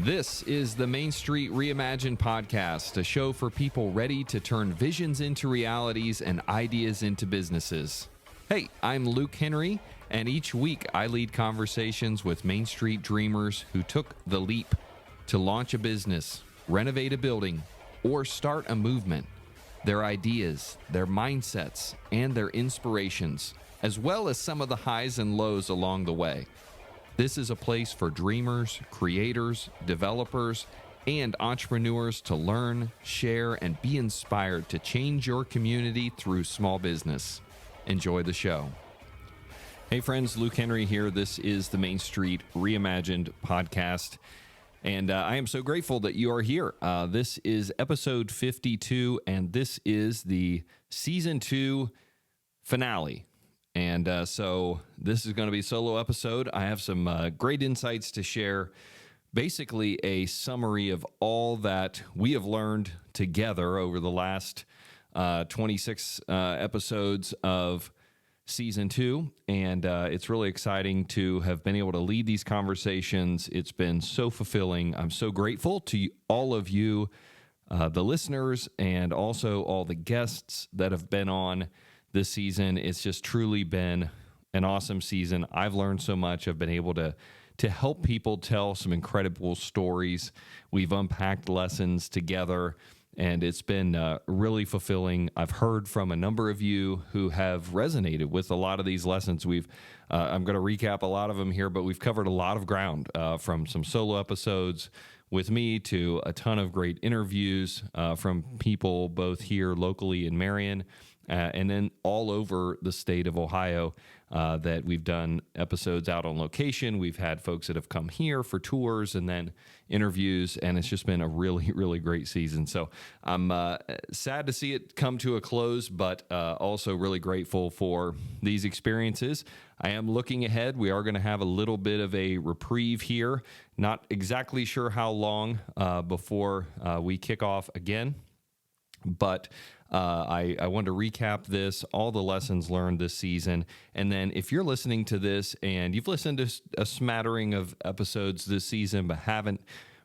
This is the Main Street Reimagined podcast, a show for people ready to turn visions into realities and ideas into businesses. Hey, I'm Luke Henry, and each week I lead conversations with Main Street dreamers who took the leap to launch a business, renovate a building, or start a movement. Their ideas, their mindsets, and their inspirations, as well as some of the highs and lows along the way. This is a place for dreamers, creators, developers, and entrepreneurs to learn, share, and be inspired to change your community through small business. Enjoy the show. Hey friends, Luke Henry here. This is the Main Street Reimagined podcast, and I am so grateful that you are here. This is episode 52, and this is the season 2 finale. And so this is going to be a solo episode. I have some great insights to share, basically a summary of all that we have learned together over the last 26 episodes of season 2. And it's really exciting to have been able to lead these conversations. It's been so fulfilling. I'm so grateful to all of you, the listeners, and also all the guests that have been on this season. It's just truly been an awesome season. I've learned so much. I've been able to help people tell some incredible stories. We've unpacked lessons together, and it's been really fulfilling. I've heard from a number of you who have resonated with a lot of these lessons. I'm going to recap a lot of them here, but we've covered a lot of ground, from some solo episodes with me to a ton of great interviews from people both here locally in Marion, and then all over the state of Ohio, that we've done episodes out on location. We've had folks that have come here for tours and then interviews, and it's just been a really, really great season. So I'm sad to see it come to a close, but also really grateful for these experiences. I am looking ahead. We are going to have a little bit of a reprieve here. Not exactly sure how long before we kick off again, but I want to recap this, all the lessons learned this season. And then if you're listening to this and you've listened to a smattering of episodes this season but haven't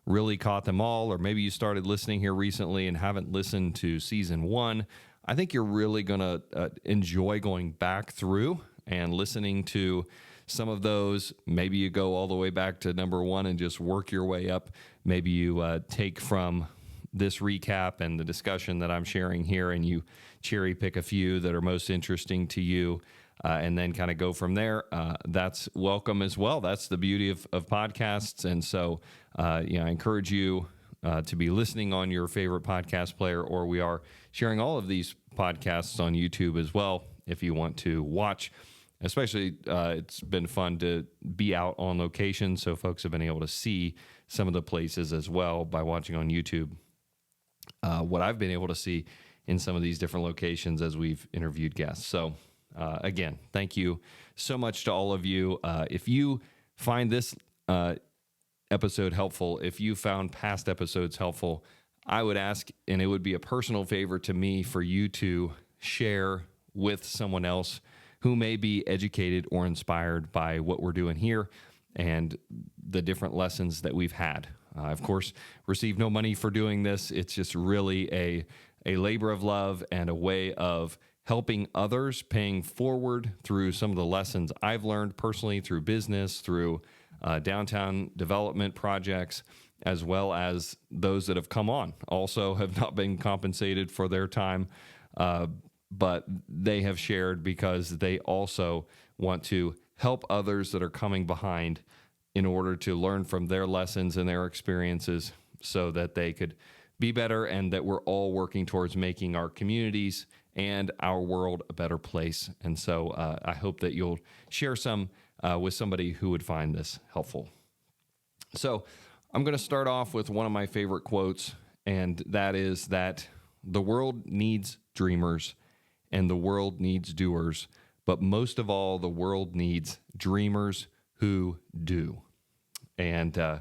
really caught them all, or maybe you started listening here recently and haven't listened to season 1, I think you're really going to enjoy going back through and listening to some of those. Maybe you go all the way back to number 1 and just work your way up. Maybe you take from this recap and the discussion that I'm sharing here, and you cherry pick a few that are most interesting to you, and then kind of go from there. That's welcome as well. That's the beauty of podcasts. And so, I encourage you to be listening on your favorite podcast player, or we are sharing all of these podcasts on YouTube as well if you want to watch. Especially, it's been fun to be out on location, so folks have been able to see some of the places as well by watching on YouTube. What I've been able to see in some of these different locations as we've interviewed guests. So again, thank you so much to all of you. If you find this episode helpful, if you found past episodes helpful, I would ask, and it would be a personal favor to me, for you to share with someone else who may be educated or inspired by what we're doing here and the different lessons that we've had. Of course, receive no money for doing this. It's just really a labor of love and a way of helping others, paying forward through some of the lessons I've learned personally through business, through downtown development projects, as well as those that have come on. Also have not been compensated for their time, but they have shared because they also want to help others that are coming behind in order to learn from their lessons and their experiences so that they could be better, and that we're all working towards making our communities and our world a better place. And so I hope that you'll share some with somebody who would find this helpful. So I'm going to start off with one of my favorite quotes, and that is that the world needs dreamers and the world needs doers, but most of all, the world needs dreamers who do. And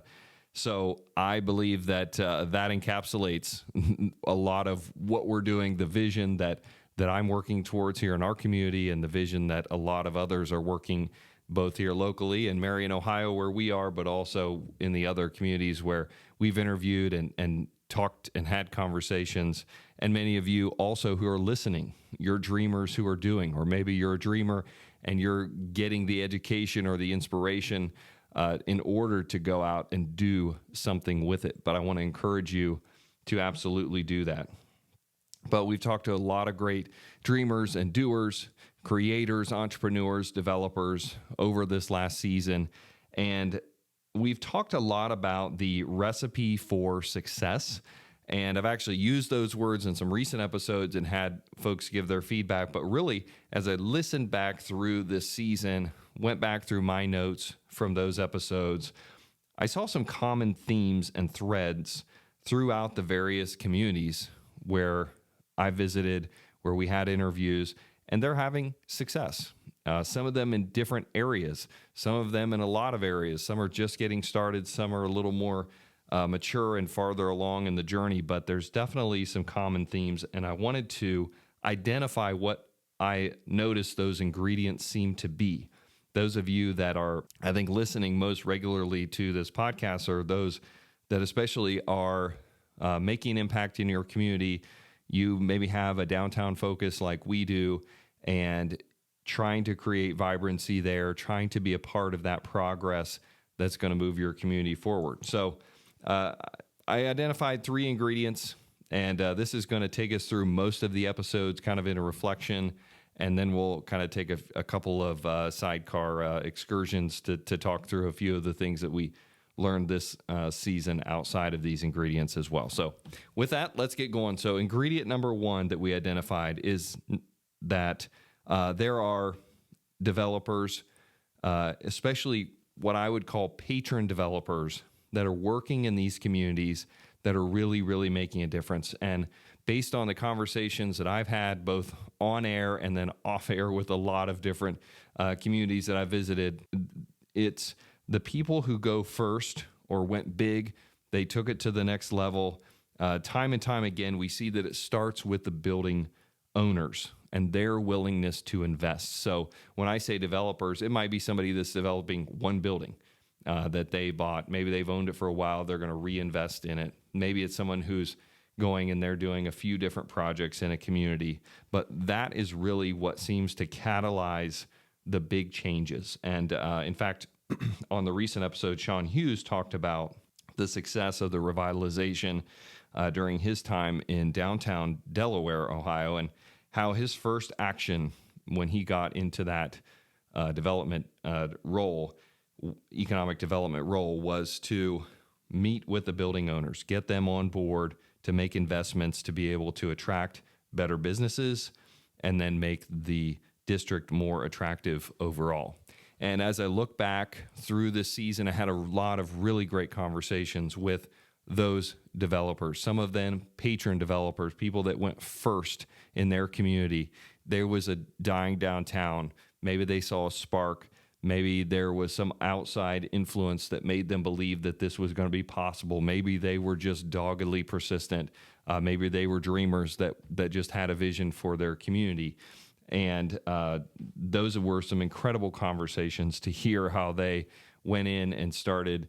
so I believe that that encapsulates a lot of what we're doing, the vision that I'm working towards here in our community, and the vision that a lot of others are working both here locally in Marion, Ohio, where we are, but also in the other communities where we've interviewed and talked and had conversations. And many of you also who are listening, you're dreamers who are doing, or maybe you're a dreamer and you're getting the education or the inspiration in order to go out and do something with it. But I want to encourage you to absolutely do that. But we've talked to a lot of great dreamers and doers, creators, entrepreneurs, developers over this last season. And we've talked a lot about the recipe for success. And I've actually used those words in some recent episodes and had folks give their feedback. But really, as I listened back through this season, went back through my notes from those episodes, I saw some common themes and threads throughout the various communities where I visited, where we had interviews, and they're having success. Some of them in different areas, some of them in a lot of areas. Some are just getting started, some are a little more mature and farther along in the journey, but there's definitely some common themes, and I wanted to identify what I noticed those ingredients seem to be. Those of you that are, I think, listening most regularly to this podcast are those that especially are making an impact in your community. You maybe have a downtown focus like we do and trying to create vibrancy there, trying to be a part of that progress that's going to move your community forward. So I identified 3 ingredients, and this is going to take us through most of the episodes kind of in a reflection, and then we'll kind of take a couple of sidecar excursions to talk through a few of the things that we learned this season outside of these ingredients as well. So with that, let's get going. So ingredient number 1 that we identified is that there are developers, especially what I would call patron developers, that are working in these communities that are really, really making a difference. And based on the conversations that I've had, both on air and then off air with a lot of different communities that I visited, it's the people who go first or went big, they took it to the next level. Time and time again, we see that it starts with the building owners and their willingness to invest. So when I say developers, it might be somebody that's developing one building that they bought. Maybe they've owned it for a while. They're going to reinvest in it. Maybe it's someone who's going and they're doing a few different projects in a community. But that is really what seems to catalyze the big changes. And in fact, on the recent episode, Sean Hughes talked about the success of the revitalization during his time in downtown Delaware, Ohio, and how his first action when he got into that development role, economic development role, was to meet with the building owners, get them on board to make investments to be able to attract better businesses and then make the district more attractive overall. And as I look back through this season, I had a lot of really great conversations with those developers, some of them patron developers, people that went first in their community. There was a dying downtown. Maybe they saw a spark. Maybe there was some outside influence that made them believe that this was going to be possible. Maybe they were just doggedly persistent. Maybe they were dreamers that just had a vision for their community. And those were some incredible conversations to hear how they went in and started,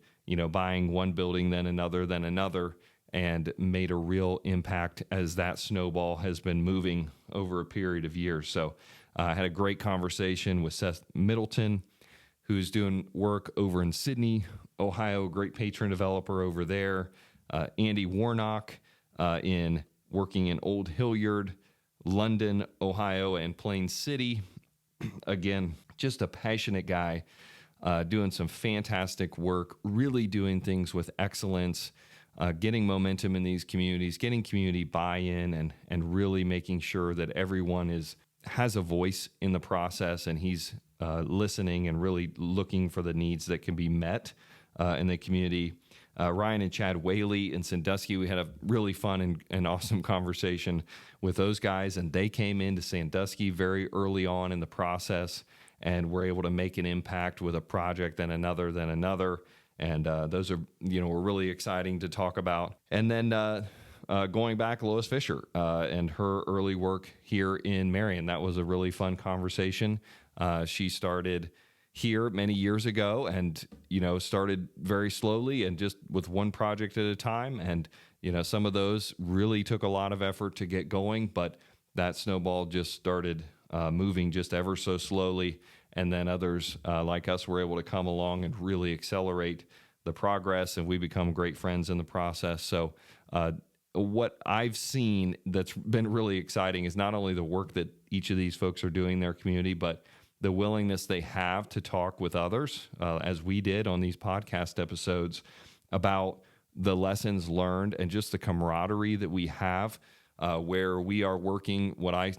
buying one building, then another, and made a real impact as that snowball has been moving over a period of years. So I had a great conversation with Seth Middleton, who's doing work over in Sidney, Ohio, great patron developer over there. Andy Warnock working in Old Hilliard, London, Ohio, and Plain City. Again, just a passionate guy doing some fantastic work, really doing things with excellence, getting momentum in these communities, getting community buy-in, and really making sure that everyone has a voice in the process, and he's listening and really looking for the needs that can be met in the community. Ryan and Chad Whaley in Sandusky, we had a really fun and awesome conversation with those guys, and they came into Sandusky very early on in the process and were able to make an impact with a project, then another, and those are, were really exciting to talk about. And then going back, Lois Fisher and her early work here in Marion, that was a really fun conversation. She started here many years ago and, started very slowly and just with one project at a time. And, some of those really took a lot of effort to get going, but that snowball just started moving just ever so slowly. And then others like us were able to come along and really accelerate the progress, and we become great friends in the process. So what I've seen that's been really exciting is not only the work that each of these folks are doing in their community, but the willingness they have to talk with others, as we did on these podcast episodes, about the lessons learned and just the camaraderie that we have, where we are working, what I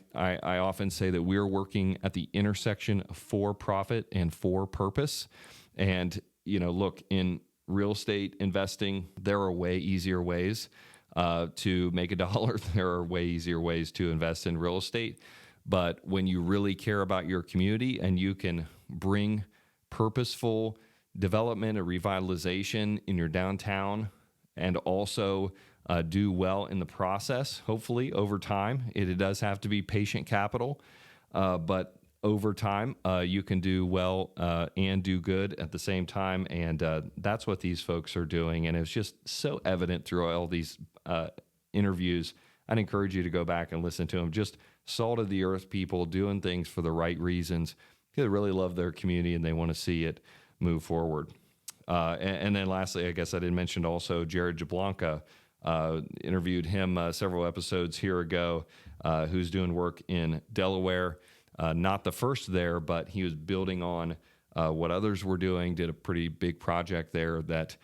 often say that we're working at the intersection of for profit and for purpose. And, look, in real estate investing, there are way easier ways to make a dollar. There are way easier ways to invest in real estate. But when you really care about your community and you can bring purposeful development or revitalization in your downtown and also do well in the process, hopefully over time, it does have to be patient capital, but over time, you can do well and do good at the same time. And that's what these folks are doing. And it's just so evident through all these interviews. I'd encourage you to go back and listen to them. Just salt of the earth people doing things for the right reasons. They really love their community and they want to see it move forward. And then lastly, I guess I didn't mention also Jared Jablanca. Interviewed him several episodes here ago, who's doing work in Delaware. Not the first there, but he was building on what others were doing, did a pretty big project there that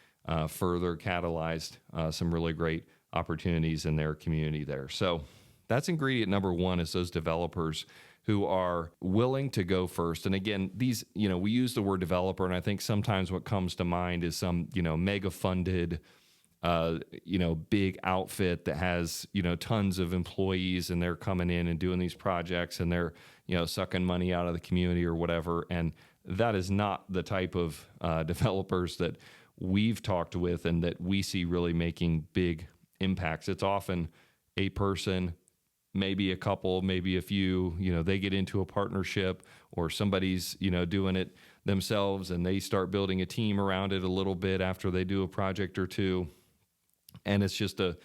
further catalyzed some really great opportunities in their community there. So that's ingredient number one, is those developers who are willing to go first. And again, these, we use the word developer, and I think sometimes what comes to mind is some, mega funded, big outfit that has, tons of employees, and they're coming in and doing these projects, and they're, sucking money out of the community or whatever. And that is not the type of developers that we've talked with and that we see really making big impacts. It's often a person, maybe a couple, maybe a few, they get into a partnership, or somebody's, doing it themselves and they start building a team around it a little bit after they do a project or two. And it's just a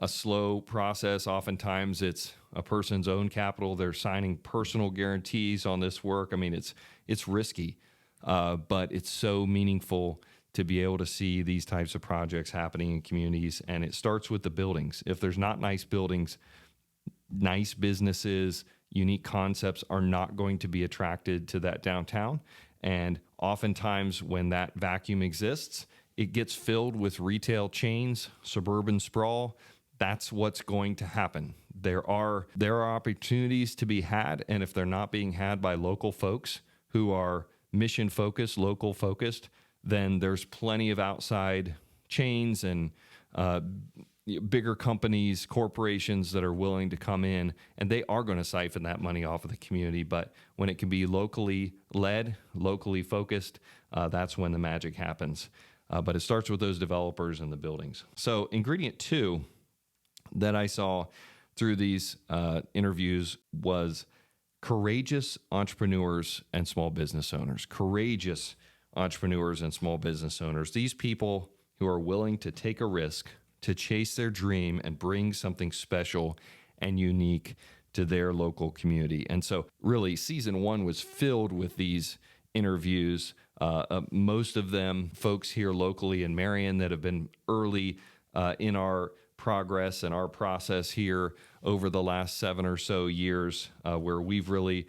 slow process. Oftentimes it's a person's own capital. They're signing personal guarantees on this work. I mean, it's risky, but it's so meaningful to be able to see these types of projects happening in communities. And it starts with the buildings. If there's not nice buildings, nice businesses, unique concepts are not going to be attracted to that downtown. And oftentimes when that vacuum exists, it gets filled with retail chains, suburban sprawl. That's what's going to happen. There are opportunities to be had, and if they're not being had by local folks who are mission focused, local focused, then there's plenty of outside chains and bigger companies, corporations that are willing to come in, and they are going to siphon that money off of the community. But when it can be locally led, locally focused, that's when the magic happens. But it starts with those developers and the buildings. So ingredient two that I saw through these interviews was courageous entrepreneurs and small business owners. Courageous entrepreneurs and small business owners. These people who are willing to take a risk, to chase their dream and bring something special and unique to their local community. And so really season one was filled with these interviews. Most of them folks here locally in Marion that have been early in our progress and our process here over the last 7 or so years, where we've really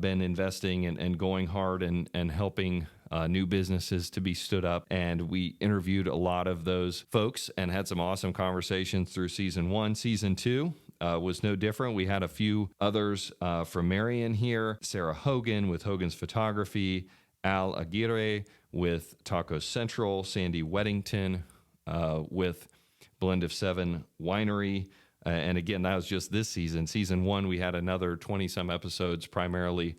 been investing and going hard and helping new businesses to be stood up. And we interviewed a lot of those folks and had some awesome conversations through season one. Season two was no different. We had a few others from Marion here, Sarah Hogan with Hogan's Photography, Al Aguirre with Taco Central, Sandy Weddington with Blend of Seven Winery. And again, that was just this season. Season one, we had another 20-some episodes primarily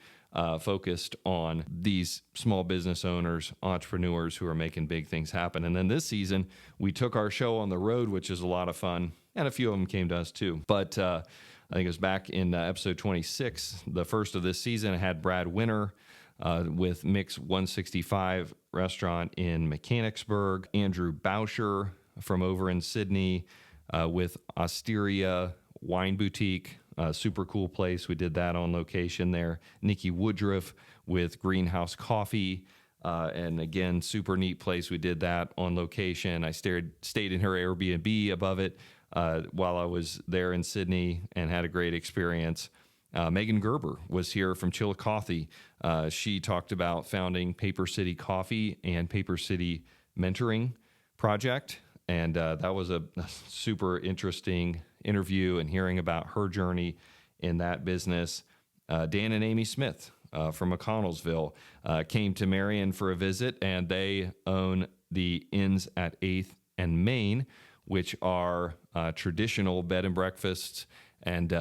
focused on these small business owners, entrepreneurs who are making big things happen. And then this season, we took our show on the road, which is a lot of fun. And a few of them came to us too. But I think it was back in episode 26, the first of this season. I had Brad Winter with Mix 165 restaurant in Mechanicsburg, Andrew Boucher from over in Sidney with Osteria Wine Boutique, super cool place. We did that on location there. Nikki Woodruff with Greenhouse Coffee, and again, super neat place. We did that on location. I stayed in her Airbnb above it while I was there in Sidney and had a great experience. Megan Gerber was here from Chillicothe. She talked about founding Paper City Coffee and Paper City Mentoring Project. And that was a super interesting interview and hearing about her journey in that business. Dan and Amy Smith from McConnellsville came to Marion for a visit, and they own the Inns at 8th and Main, which are traditional bed and breakfasts. And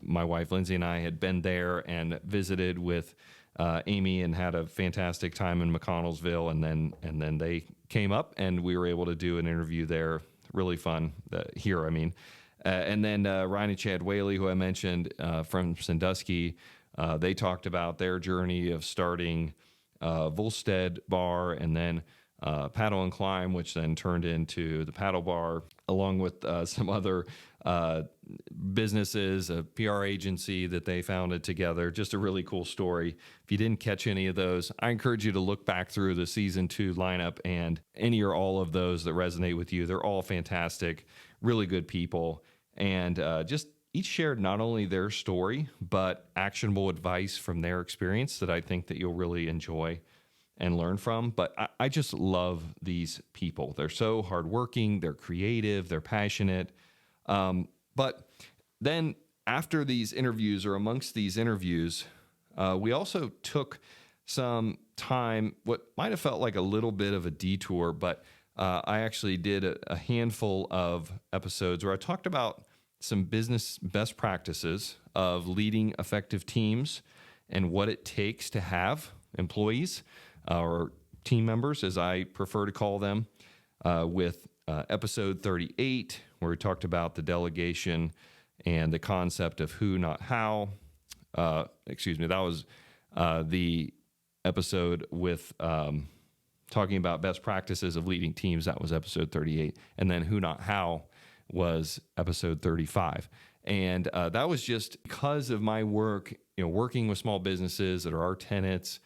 my wife, Lindsay, and I had been there and visited with Amy and had a fantastic time in McConnellsville. And then they came up and we were able to do an interview there. Really fun here, I mean. And then Ryan and Chad Whaley, who I mentioned from Sandusky, they talked about their journey of starting Volstead Bar and then Paddle and Climb, which then turned into the Paddle Bar, along with some other businesses, a PR agency that they founded together. Just a really cool story. If you didn't catch any of those, I encourage you to look back through the season 2 lineup and any or all of those that resonate with you. They're all fantastic, really good people, and just each shared not only their story, but actionable advice from their experience that I think that you'll really enjoy and learn from. But I just love these people. They're so hardworking, they're creative, they're passionate. But then after these interviews, or amongst these interviews, we also took some time, what might have felt like a little bit of a detour, but I actually did a handful of episodes where I talked about some business best practices of leading effective teams and what it takes to have employees or team members, as I prefer to call them, with episode 38, where we talked about the delegation and the concept of who, not how. That was the episode with talking about best practices of leading teams. That was episode 38. And then who, not how was episode 35. And that was just because of my work, working with small businesses that are our tenants,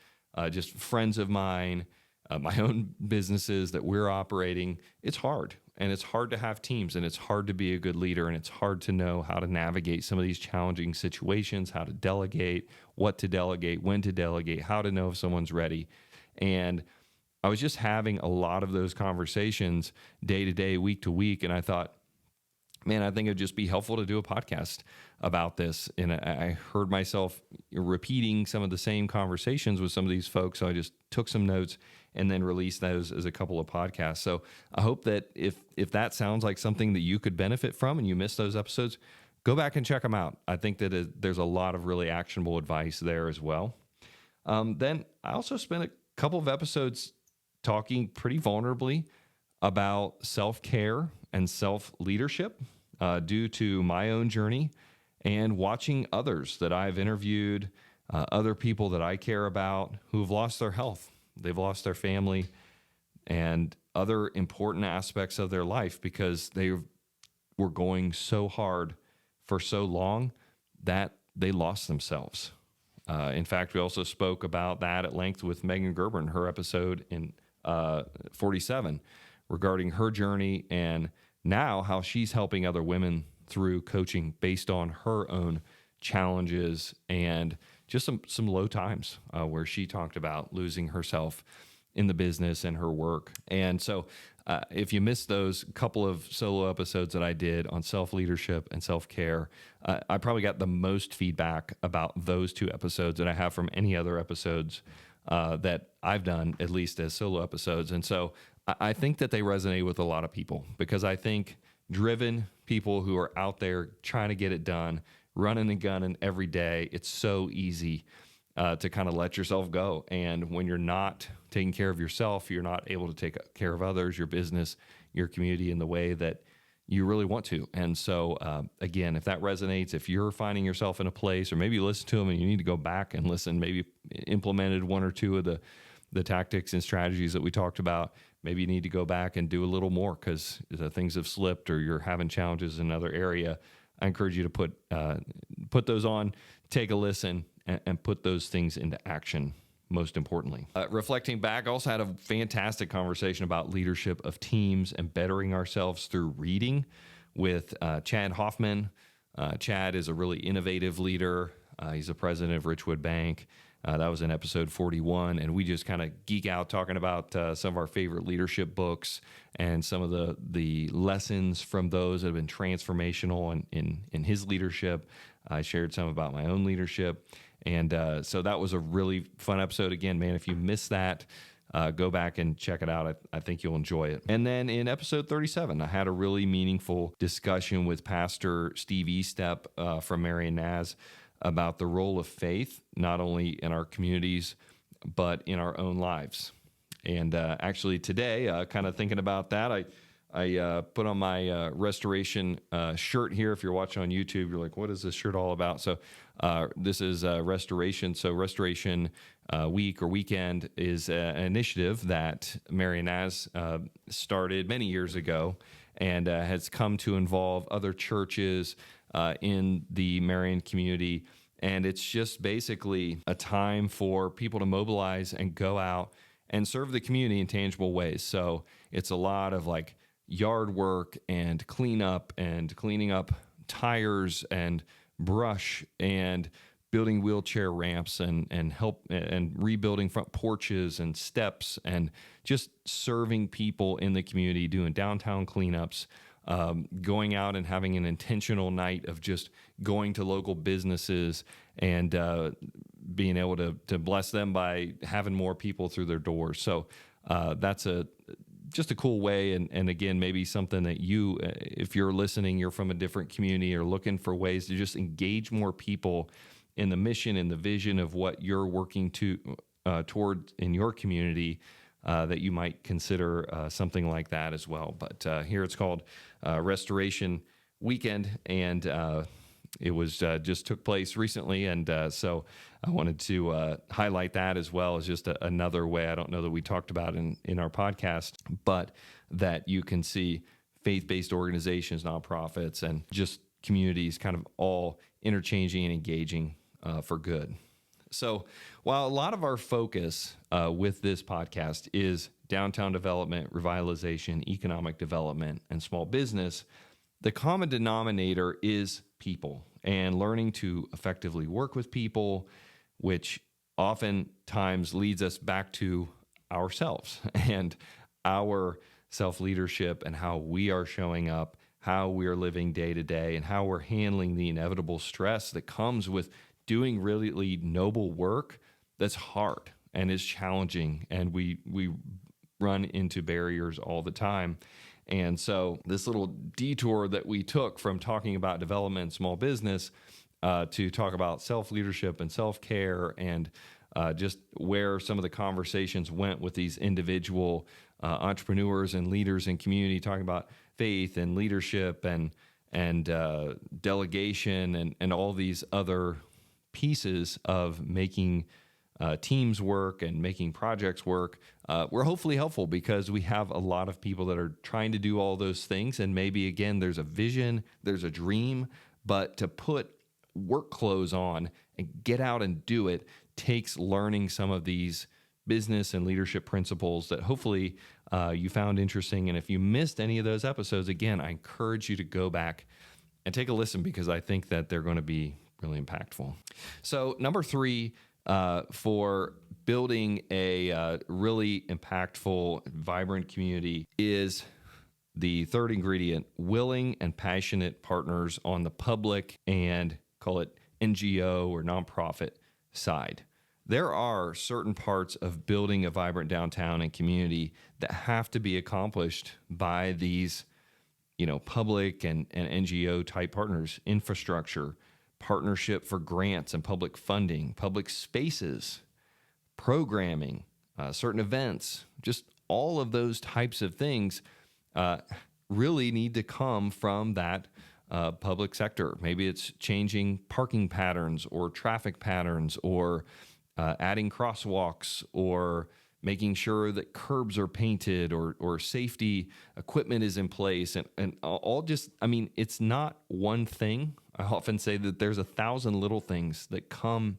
just friends of mine, my own businesses that we're operating. It's hard, and it's hard to have teams, and it's hard to be a good leader, and it's hard to know how to navigate some of these challenging situations, how to delegate, what to delegate, when to delegate, how to know if someone's ready. And I was just having a lot of those conversations day to day, week to week, and I thought, man, I think it'd just be helpful to do a podcast about this. And I heard myself repeating some of the same conversations with some of these folks. So I just took some notes and then released those as a couple of podcasts. So I hope that if that sounds like something that you could benefit from and you missed those episodes, go back and check them out. I think that there's a lot of really actionable advice there as well. Then I also spent a couple of episodes talking pretty vulnerably about self-care and self-leadership due to my own journey and watching others that I've interviewed, other people that I care about who've lost their health. They've lost their family and other important aspects of their life because they were going so hard for so long that they lost themselves. In fact, we also spoke about that at length with Megan Gerber in her episode in 47 regarding her journey and now how she's helping other women through coaching based on her own challenges and just some low times where she talked about losing herself in the business and her work. And so if you missed those couple of solo episodes that I did on self-leadership and self-care, I probably got the most feedback about those 2 episodes that I have from any other episodes that I've done, at least as solo episodes. And so I think that they resonate with a lot of people because I think driven people who are out there trying to get it done, running and gunning every day, it's so easy to kind of let yourself go. And when you're not taking care of yourself, you're not able to take care of others, your business, your community in the way that you really want to. And so, again, if that resonates, if you're finding yourself in a place, or maybe you listen to them and you need to go back and listen, maybe implemented one or two of the tactics and strategies that we talked about, maybe you need to go back and do a little more because things have slipped or you're having challenges in another area. I encourage you to put those on, take a listen, and put those things into action. Most importantly, reflecting back, I also had a fantastic conversation about leadership of teams and bettering ourselves through reading with Chad Hoffman. Chad is a really innovative leader. He's the president of Richwood Bank. That was in episode 41, and we just kind of geek out talking about some of our favorite leadership books and some of the lessons from those that have been transformational in his leadership. I shared some about my own leadership. And so that was a really fun episode. Again, man, if you missed that, go back and check it out. I think you'll enjoy it. And then in episode 37, I had a really meaningful discussion with Pastor Steve Estep from Marion about the role of faith, not only in our communities, but in our own lives. And actually today, kind of thinking about that, I put on my restoration shirt here. If you're watching on YouTube, you're like, what is this shirt all about? So this is restoration. So Restoration Week or Weekend is an initiative that Marion started many years ago and has come to involve other churches in the Marion community. And it's just basically a time for people to mobilize and go out and serve the community in tangible ways. So it's a lot of like yard work and cleaning up tires and brush and building wheelchair ramps and help and rebuilding front porches and steps and just serving people in the community, doing downtown cleanups, going out and having an intentional night of just going to local businesses and being able to bless them by having more people through their doors. So that's just a cool way. And again, maybe something that you, if you're listening, you're from a different community or looking for ways to just engage more people in the mission and the vision of what you're working toward in your community, that you might consider something like that as well. But here it's called Restoration Weekend, and it was just took place recently, and so I wanted to highlight that as well as just another way. I don't know that we talked about in our podcast, but that you can see faith-based organizations, nonprofits, and just communities kind of all interchanging and engaging for good. So while a lot of our focus with this podcast is downtown development, revitalization, economic development, and small business, the common denominator is people and learning to effectively work with people, which oftentimes leads us back to ourselves and our self-leadership and how we are showing up, how we are living day to day, and how we're handling the inevitable stress that comes with doing really noble work that's hard and is challenging, and we run into barriers all the time. And so this little detour that we took from talking about development and small business to talk about self-leadership and self-care and just where some of the conversations went with these individual entrepreneurs and leaders in community, talking about faith and leadership and delegation and all these other pieces of making teams work and making projects work, were hopefully helpful because we have a lot of people that are trying to do all those things. And maybe, again, there's a vision, there's a dream, but to put work clothes on and get out and do it takes learning some of these business and leadership principles that hopefully you found interesting. And if you missed any of those episodes, again, I encourage you to go back and take a listen because I think that they're going to be really impactful. So number 3, for building a really impactful, vibrant community is the third ingredient: willing and passionate partners on the public and call it NGO or nonprofit side. There are certain parts of building a vibrant downtown and community that have to be accomplished by these, public and NGO type partners: infrastructure, partnership for grants and public funding, public spaces, programming, certain events, just all of those types of things really need to come from that public sector. Maybe it's changing parking patterns or traffic patterns, or adding crosswalks, or making sure that curbs are painted, or safety equipment is in place, and all just, I mean, it's not one thing. I often say that there's 1,000 little things that come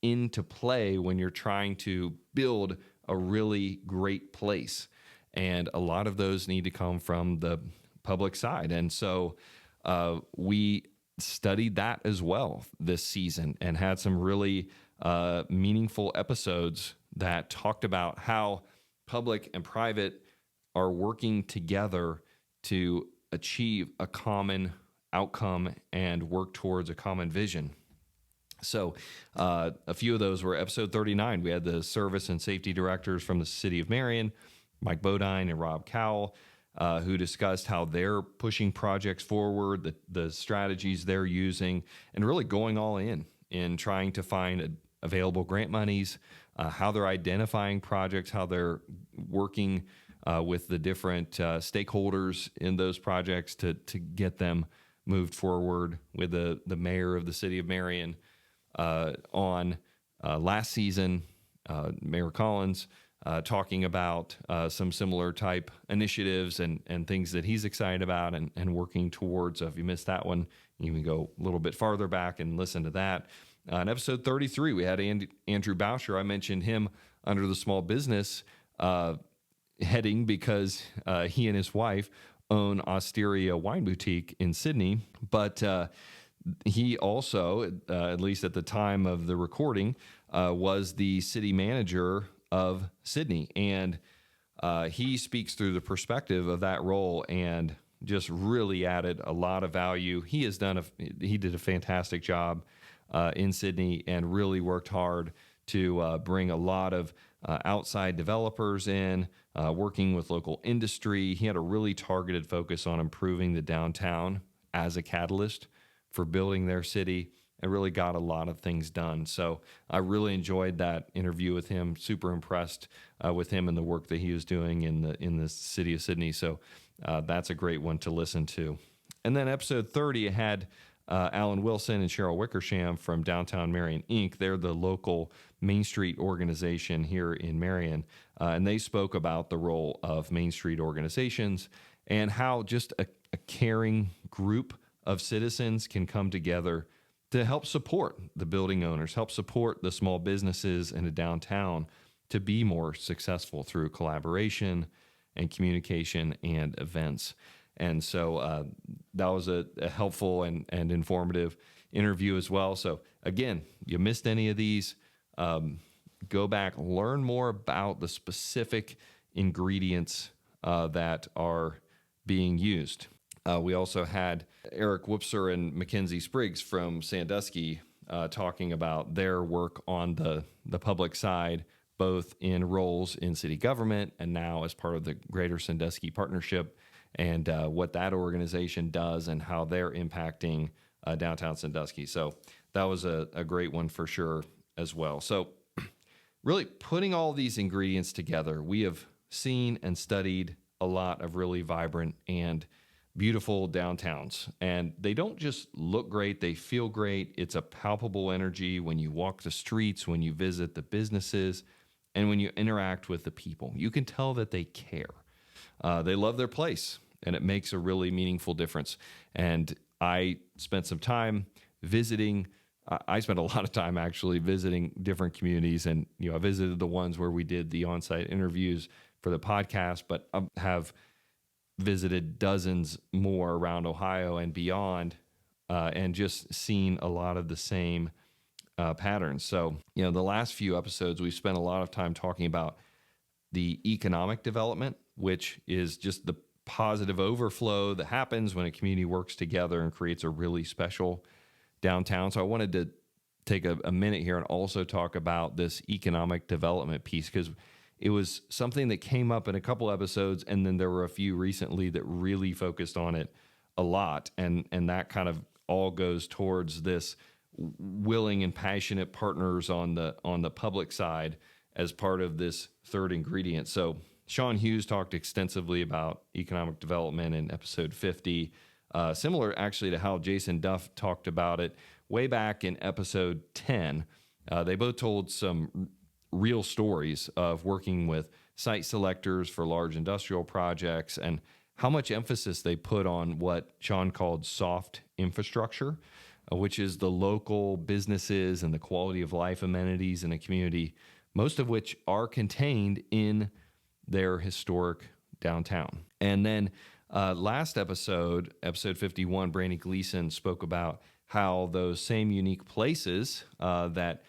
into play when you're trying to build a really great place. And a lot of those need to come from the public side. And so we studied that as well this season, and had some really meaningful episodes that talked about how public and private are working together to achieve a common outcome and work towards a common vision. So a few of those were episode 39. We had the service and safety directors from the city of Marion, Mike Bodine and Rob Cowell, who discussed how they're pushing projects forward, the strategies they're using, and really going all in trying to find available grant monies, how they're identifying projects, how they're working with the different stakeholders in those projects to get them moved forward, with the mayor of the city of Marion on last season, Mayor Collins, talking about some similar type initiatives and things that he's excited about and working towards. So if you missed that one, you can go a little bit farther back and listen to that. In episode 33, we had Andrew Boucher. I mentioned him under the small business heading because he and his wife own Osteria Wine Boutique in Sidney, but he also, at least at the time of the recording, was the city manager of Sidney, and he speaks through the perspective of that role and just really added a lot of value. He did a fantastic job in Sidney, and really worked hard to bring a lot of outside developers in, working with local industry. He had a really targeted focus on improving the downtown as a catalyst for building their city, and really got a lot of things done. So I really enjoyed that interview with him. Super impressed with him and the work that he was doing in the city of Sidney. So that's a great one to listen to. And then episode 30 had Alan Wilson and Cheryl Wickersham from Downtown Marion Inc. They're the local Main Street organization here in Marion, and they spoke about the role of Main Street organizations and how just a caring group of citizens can come together to help support the building owners, help support the small businesses in a downtown to be more successful through collaboration and communication and events. And so that was a helpful and informative interview as well. So again, you missed any of these, go back, learn more about the specific ingredients that are being used. We also had Eric Whoopser and Mackenzie Spriggs from Sandusky talking about their work on the public side, both in roles in city government and now as part of the Greater Sandusky Partnership, and what that organization does and how they're impacting downtown Sandusky. So that was a great one for sure as well. So really putting all these ingredients together, we have seen and studied a lot of really vibrant and beautiful downtowns. And they don't just look great, they feel great. It's a palpable energy when you walk the streets, when you visit the businesses, and when you interact with the people. You can tell that they care. They love their place, and it makes a really meaningful difference. And I spent some time visiting. I spent a lot of time actually visiting different communities, and I visited the ones where we did the on-site interviews for the podcast, but I have visited dozens more around Ohio and beyond, and just seen a lot of the same patterns. So, the last few episodes, we've spent a lot of time talking about the economic development, which is just the positive overflow that happens when a community works together and creates a really special downtown. So I wanted to take a minute here and also talk about this economic development piece, because it was something that came up in a couple episodes, and then there were a few recently that really focused on it a lot. And that kind of all goes towards this willing and passionate partners on the public side as part of this third ingredient. So Sean Hughes talked extensively about economic development in episode 50, similar actually to how Jason Duff talked about it way back in episode 10. They both told some real stories of working with site selectors for large industrial projects and how much emphasis they put on what Sean called soft infrastructure, which is the local businesses and the quality of life amenities in a community, most of which are contained in their historic downtown. And then last episode, episode 51, Brandy Gleason spoke about how those same unique places that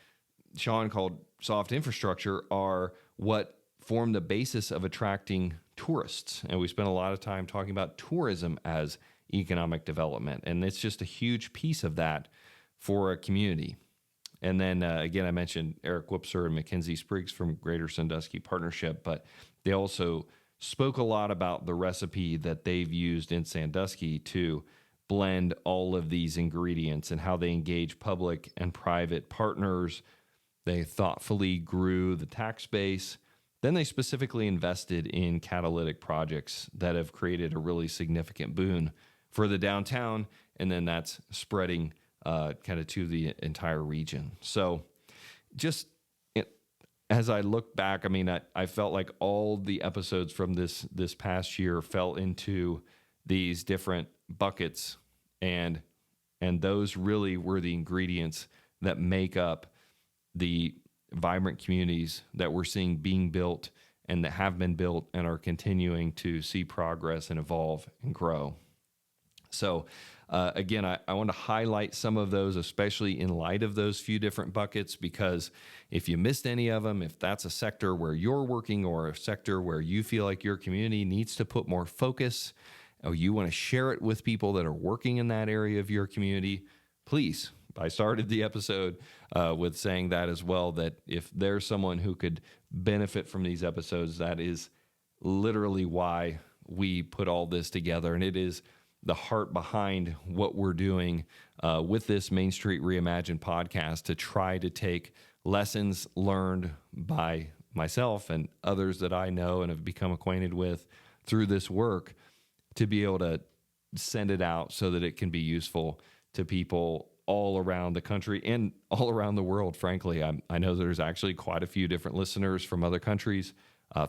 Sean called soft infrastructure are what form the basis of attracting tourists. And we spent a lot of time talking about tourism as economic development. And it's just a huge piece of that for a community. And then, again, I mentioned Eric Whoopser and Mackenzie Spriggs from Greater Sandusky Partnership, but they also spoke a lot about the recipe that they've used in Sandusky to blend all of these ingredients and how they engage public and private partners. They thoughtfully grew the tax base. Then they specifically invested in catalytic projects that have created a really significant boon for the downtown, and then that's spreading kind of to the entire region. So just as I look back, I mean, I felt like all the episodes from this past year fell into these different buckets, and those really were the ingredients that make up the vibrant communities that we're seeing being built and that have been built and are continuing to see progress and evolve and grow. So again, I want to highlight some of those, especially in light of those few different buckets, because if you missed any of them, if that's a sector where you're working or a sector where you feel like your community needs to put more focus, or you want to share it with people that are working in that area of your community, please. I started the episode with saying that as well, that if there's someone who could benefit from these episodes, that is literally why we put all this together. And it is the heart behind what we're doing with this Main Street Reimagined podcast, to try to take lessons learned by myself and others that I know and have become acquainted with through this work, to be able to send it out so that it can be useful to people all around the country and all around the world, frankly. I know there's actually quite a few different listeners from other countries.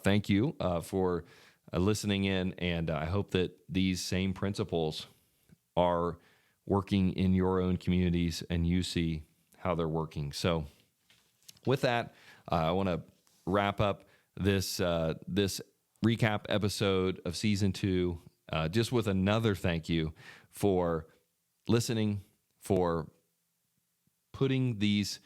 Thank you for listening in, and I hope that these same principles are working in your own communities and you see how they're working. So with that, I want to wrap up this recap episode of Season 2 just with another thank you for listening, for putting these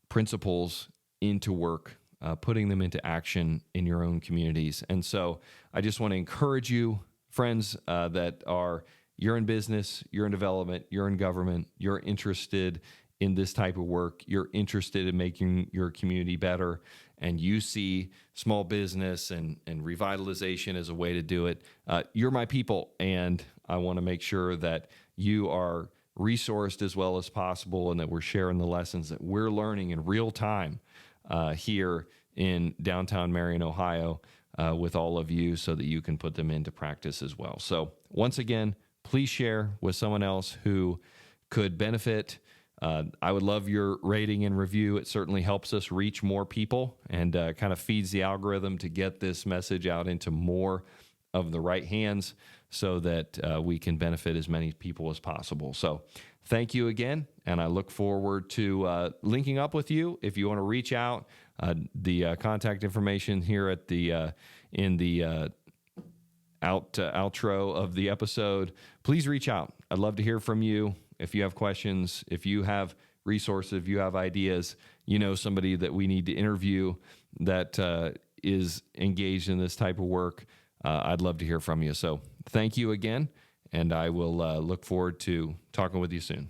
principles into work, putting them into action in your own communities. And so I just want to encourage you, friends, you're in business, you're in development, you're in government, you're interested in this type of work, you're interested in making your community better, and you see small business and revitalization as a way to do it, you're my people, and I want to make sure that you are resourced as well as possible, and that we're sharing the lessons that we're learning in real time here in downtown Marion, Ohio, with all of you, so that you can put them into practice as well. So once again, please share with someone else who could benefit. I would love your rating and review. It certainly helps us reach more people and kind of feeds the algorithm to get this message out into more of the right hands, so that we can benefit as many people as possible. So thank you again, and I look forward to linking up with you. If you want to reach out, the contact information here at in the outro of the episode, please reach out. I'd love to hear from you. If you have questions, if you have resources, if you have ideas, somebody that we need to interview that is engaged in this type of work, I'd love to hear from you. So thank you again, and I will look forward to talking with you soon.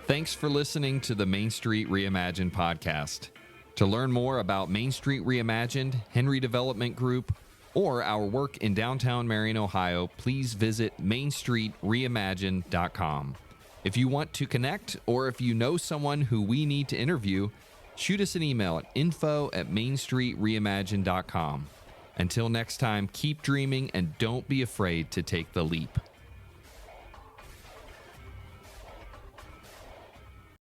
Thanks for listening to the Main Street Reimagined podcast. To learn more about Main Street Reimagined, Henry Development Group, or our work in downtown Marion, Ohio, please visit mainstreetreimagined.com. If you want to connect, or if you know someone who we need to interview, shoot us an email at info@mainstreetreimagined.com. Until next time, keep dreaming and don't be afraid to take the leap.